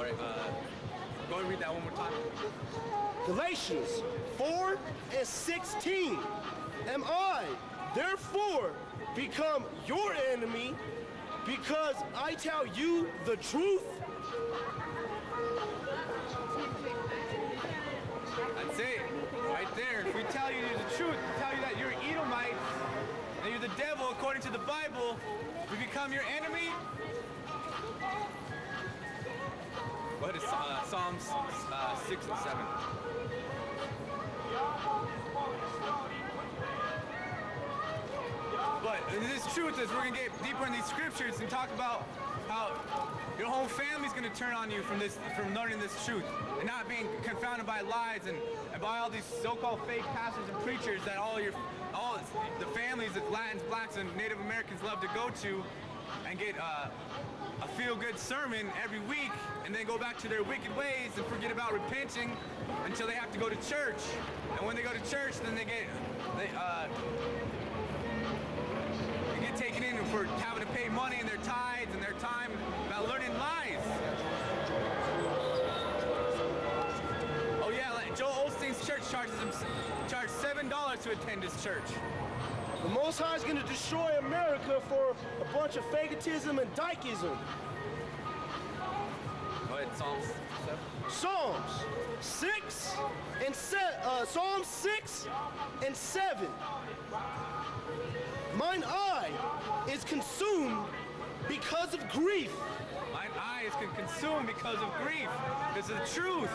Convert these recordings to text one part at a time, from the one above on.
All right, go and read that one more time. Galatians 4 and 16. Am I, therefore, become your enemy because I tell you the truth? That's it, right there. If we tell you the truth, we tell you that you're Edomite, that you're the devil according to the Bible, we become your enemy. What is Psalms 6 and 7? But this truth is we're going to get deeper in these scriptures and talk about how your whole family's going to turn on you from learning this truth and not being confounded by lies and by all these so-called fake pastors and preachers that all the families that Latins, Blacks, and Native Americans love to go to and get a feel-good sermon every week and then go back to their wicked ways and forget about repenting until they have to go to church. And when they go to church, then they get taken in for having to pay money and their tithes and their time about learning lies. Oh yeah, like Joel Osteen's church charges $7 to attend his church. The Most High is going to destroy America for a bunch of fagotism and dykeism. Go ahead, Psalms 7. Psalms 6 and 7. Psalms 6 and 7. Mine eye is consumed because of grief. Mine eye is consumed because of grief. This is the truth.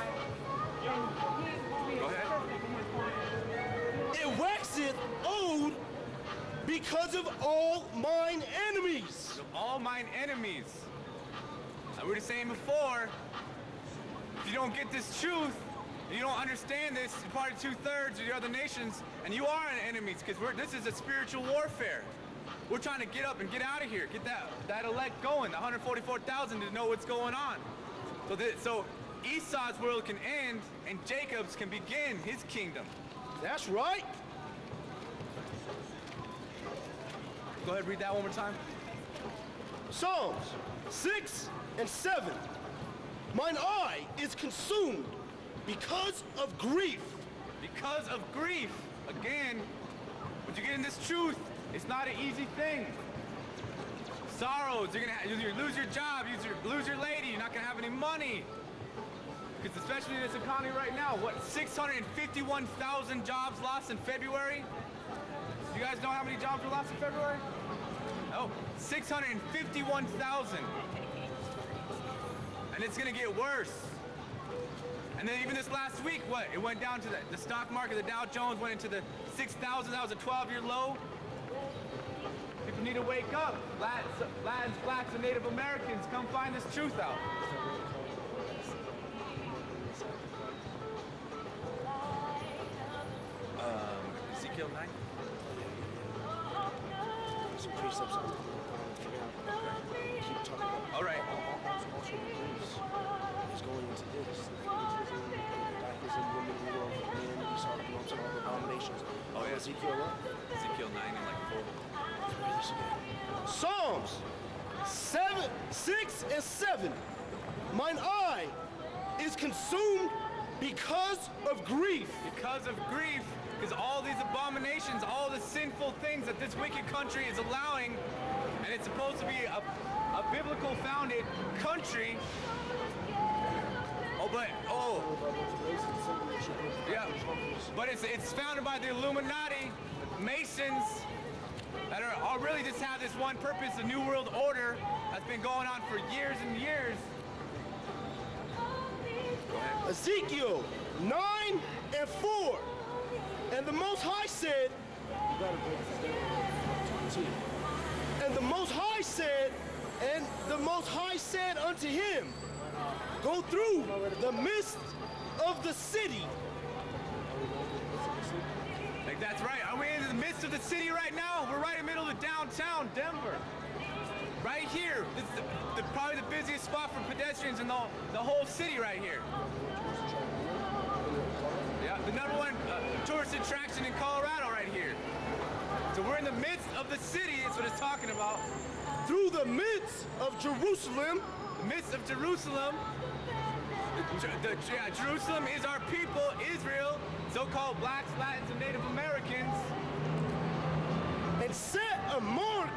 Go ahead. It waxeth old because of all mine enemies. Of all mine enemies. I was saying before, if you don't get this truth, you don't understand this, you're part of 2/3 of the other nations, and you are enemies, because this is a spiritual warfare. We're trying to get up and get out of here, get that elect going, the 144,000 to know what's going on. So Esau's world can end, and Jacob's can begin his kingdom. That's right. Go ahead, read that one more time. Psalms 6 and 7. Mine eye is consumed because of grief. Because of grief. Again, when you get in this truth, it's not an easy thing. Sorrows, you're gonna lose your job, lose your lady, you're not gonna have any money. Because especially in this economy right now, what, 651,000 jobs lost in February? You guys know how many jobs were lost in February? Oh, 651,000. And it's gonna get worse. And then even this last week, what? It went down to the stock market, the Dow Jones went into the 6,000, that was a 12-year low. People need to wake up. Latins, Blacks, and Native Americans, come find this truth out. Ezekiel 9? Some precepts on keep talking about. All right. Also is going into this. Dykeism, women, rule over men, we saw the lumps and all the abominations. Oh yeah. Ezekiel what? Ezekiel 9 and like 4. Psalms 6 and 7. Mine eye is consumed because of grief. Because of grief, because all these abominations, all the sinful things that this wicked country is allowing, and it's supposed to be a biblical founded country. But it's founded by the Illuminati, Masons, that are really just have this one purpose, the New World Order that's been going on for years and years. Ezekiel 9 and 4. And the Most High said, and the Most High said unto him, go through the midst of the city. Like that's right. Are we in the midst of the city right now? We're right in the middle of downtown Denver. Right here. This is probably the busiest spot for pedestrians in the whole city right here. Yeah, the #1 tourist attraction in Colorado right here. So we're in the midst of the city, is what it's talking about. Through the midst of Jerusalem. The midst of Jerusalem. Jerusalem is our people, Israel, so-called blacks, Latins, and Native Americans. And set a mark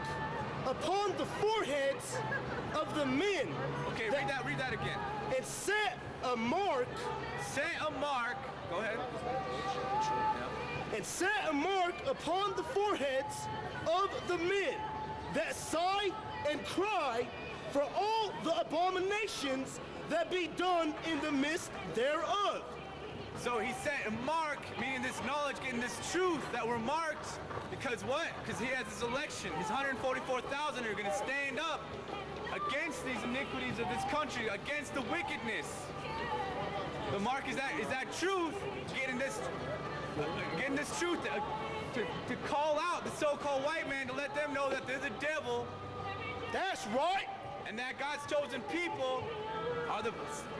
upon the foreheads of the men. Okay, read that again. And set a mark. Set a mark. Go ahead. And set a mark upon the foreheads of the men that sigh and cry for all the abominations that be done in the midst thereof. So he set a mark, meaning this knowledge, getting this truth that we're marked. Because what? Because he has his election. His 144,000 are going to stand up against these iniquities of this country, against the wickedness. The mark is that truth, getting this truth to call out the so-called white man, to let them know that they're the devil. That's right. And that God's chosen people are the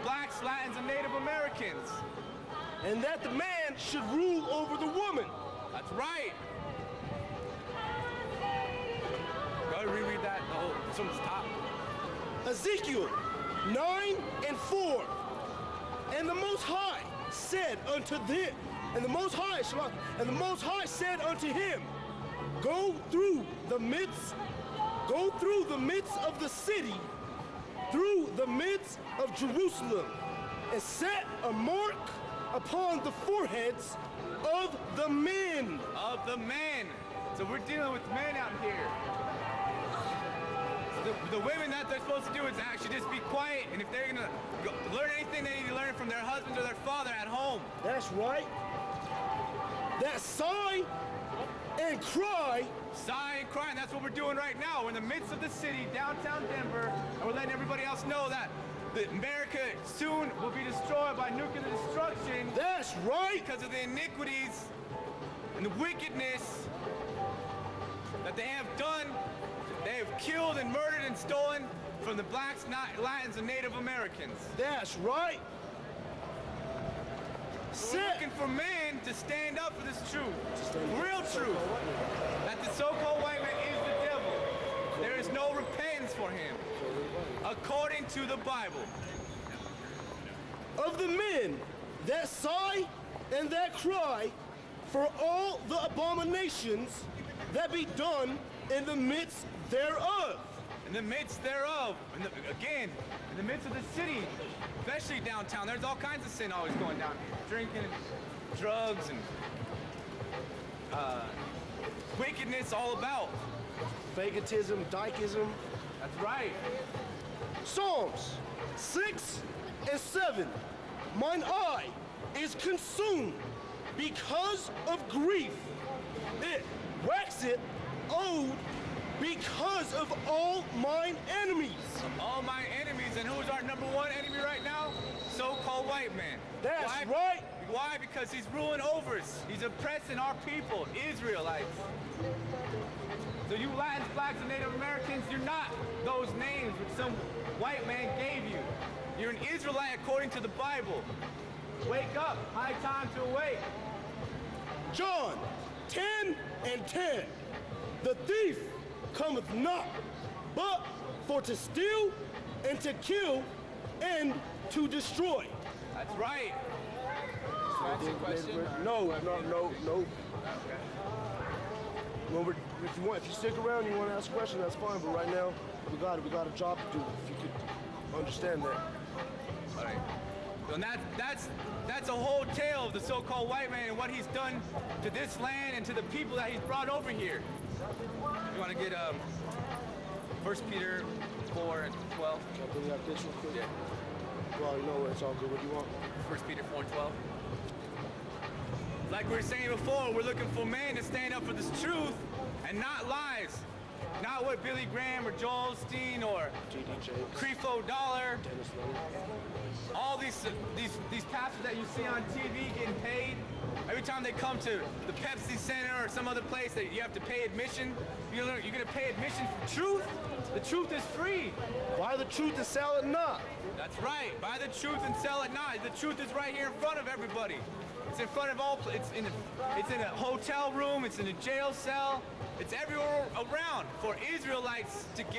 blacks, Latins, and Native Americans. And that the man should rule over the woman. That's right. Go ahead, reread that. Oh, from the top. Ezekiel 9:4. And the Most High said unto them, and the Most High said unto him, go through the midst of the city, through the midst of Jerusalem, and set a mark upon the foreheads of the men. Of the men. So we're dealing with men out here. The women, that they're supposed to do is actually just be quiet, and if they're gonna learn anything, they need to learn it from their husband or their father at home. That's right. That sigh and cry. Sigh and cry, and that's what we're doing right now. We're in the midst of the city, downtown Denver, and we're letting everybody else know that America soon will be destroyed by nuclear destruction. That's right. Because of the iniquities and the wickedness that they have done. They have killed and murdered and stolen from the blacks, Latins, and Native Americans. That's right. So we're looking for men to stand up for this truth, real truth, that the so-called white man is the devil. There is no repentance for him, according to the Bible. Of the men that sigh and that cry for all the abominations that be done in the midst thereof. In the midst thereof, again, in the midst of the city, especially downtown, there's all kinds of sin always going down here. Drinking, drugs, and wickedness all about. Fagotism, dykeism. That's right. Psalms 6:7. Mine eye is consumed because of grief. It waxeth old because of all mine enemies. All my enemies, and who's our number one enemy right now? So-called white man. That's Why? right. Why? Because he's ruling over us. He's oppressing our people, Israelites. So you Latins, blacks, and Native Americans, you're not those names which some white man gave you. You're an Israelite according to the Bible. Wake up. High time to awake. John 10:10. The thief cometh not, but for to steal and to kill and to destroy. That's right. Ask a question? No. If you stick around and you want to ask a question, that's fine. But right now, we got a job to do. If you could understand that. All right. And that's a whole tale of the so-called white man and what he's done to this land and to the people that he's brought over here. You want to get 1 Peter 4:12? Can I bring out this real quick? Yeah. Well, you know what? It's all good. What do you want? 1 Peter 4:12. Like we were saying before, we're looking for men to stand up for this truth and not lies. Not what Billy Graham or Joel Osteen or G.D. James. Creflo Dollar, Dennis Lane. all these pastors that you see on TV getting paid. Every time they come to the Pepsi Center or some other place that you have to pay admission, you're going to pay admission for truth. The truth is free. Buy the truth and sell it not. That's right. Buy the truth and sell it not. The truth is right here in front of everybody. It's in front of all. It's in a hotel room. It's in a jail cell. It's everywhere around for Israelites to get.